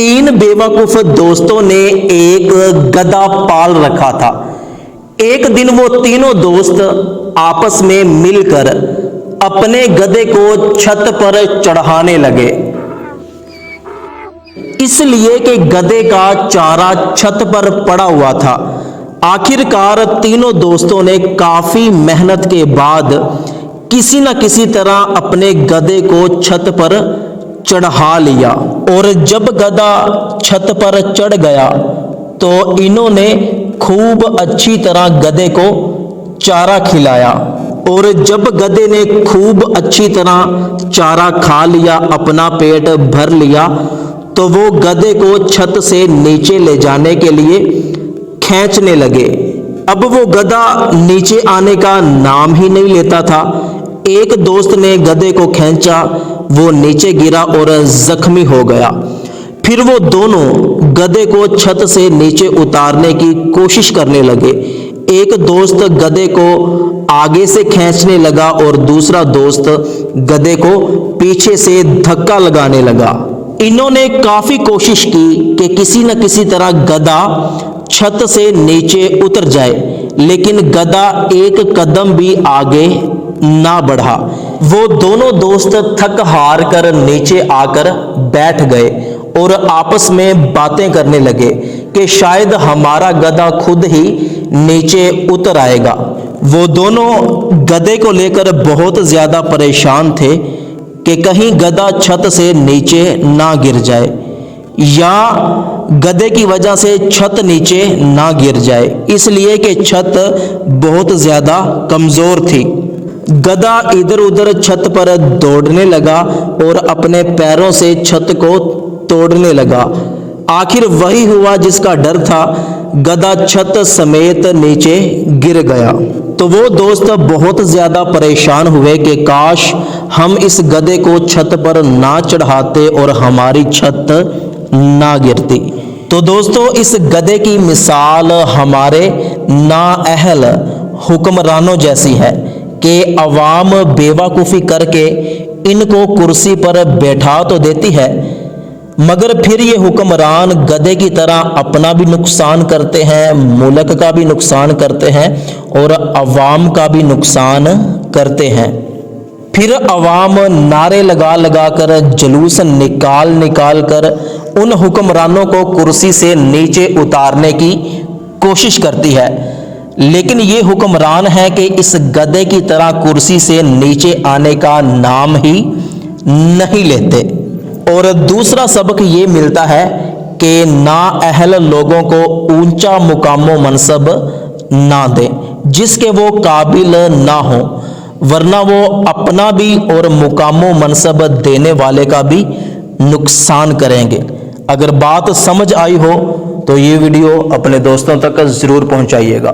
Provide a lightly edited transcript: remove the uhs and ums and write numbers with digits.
तीन बेवकूफ दोस्तों ने एक गधा पाल रखा था। एक दिन वो तीनों दोस्त आपस में मिलकर अपने गधे को छत पर चढ़ाने लगे, इसलिए कि गधे का चारा छत पर पड़ा हुआ था। आखिरकार तीनों दोस्तों ने काफी मेहनत के बाद किसी न किसी तरह अपने गधे को छत पर चढ़ा लिया, और जब गधा छत पर चढ़ गया तो इन्होंने खूब अच्छी तरह गधे को चारा खिलाया, और जब गधे ने खूब अच्छी तरह चारा खा लिया, अपना पेट भर लिया, तो वो गधे को छत से नीचे ले जाने के लिए खींचने लगे। अब वो गधा नीचे आने का नाम ही नहीं लेता था। एक दोस्त ने गधे को खींचा, वो नीचे गिरा और जख्मी हो गया। फिर वो दोनों गधे को छत से नीचे उतारने की कोशिश करने लगे। एक दोस्त गधे को आगे से खींचने लगा और दूसरा दोस्त गधे को पीछे से धक्का लगाने लगा। इन्होंने काफी कोशिश की कि किसी न किसी तरह गधा छत से नीचे उतर जाए, लेकिन गधा एक कदम भी आगे ना बढ़ा। वो दोनों दोस्त थक हार कर नीचे आकर बैठ गए और आपस में बातें करने लगे कि शायद हमारा गधा खुद ही नीचे उतर आएगा। वो दोनों गधे को लेकर बहुत ज्यादा परेशान थे कि कहीं गधा छत से नीचे ना गिर जाए, या गधे की वजह से छत नीचे ना गिर जाए, इसलिए कि छत बहुत ज्यादा कमजोर थी। गधा इधर उधर छत पर दौड़ने लगा और अपने पैरों से छत को तोड़ने लगा। आखिर वही हुआ जिसका डर था, गधा छत समेत नीचे गिर गया। तो वो दोस्त बहुत ज्यादा परेशान हुए कि काश हम इस गधे को छत पर ना चढ़ाते और हमारी छत ना गिरती। तो दोस्तों, इस गधे की मिसाल हमारे नाअहल हुक्मरानों जैसी है कि अवाम बेवकूफ़ी करके इनको कुर्सी पर बैठा तो देती है, मगर फिर ये हुक्मरान गधे की तरह अपना भी नुकसान करते हैं, मुल्क का भी नुकसान करते हैं और अवाम का भी नुकसान करते हैं। फिर अवाम नारे लगा लगा कर, जुलूस निकाल कर उन हुक्मरानों को कुर्सी से नीचे उतारने की कोशिश करती है, लेकिन ये हुक्मरान है कि इस गधे की तरह कुर्सी से नीचे आने का नाम ही नहीं लेते। और दूसरा सबक ये मिलता है कि नाअहल लोगों को ऊंचा मुकाम मनसब ना दें जिसके वो काबिल ना हो, वरना वो अपना भी और मुकाम मनसब देने वाले का भी नुकसान करेंगे। अगर बात समझ आई हो तो ये वीडियो अपने दोस्तों तक जरूर पहुंचाइएगा।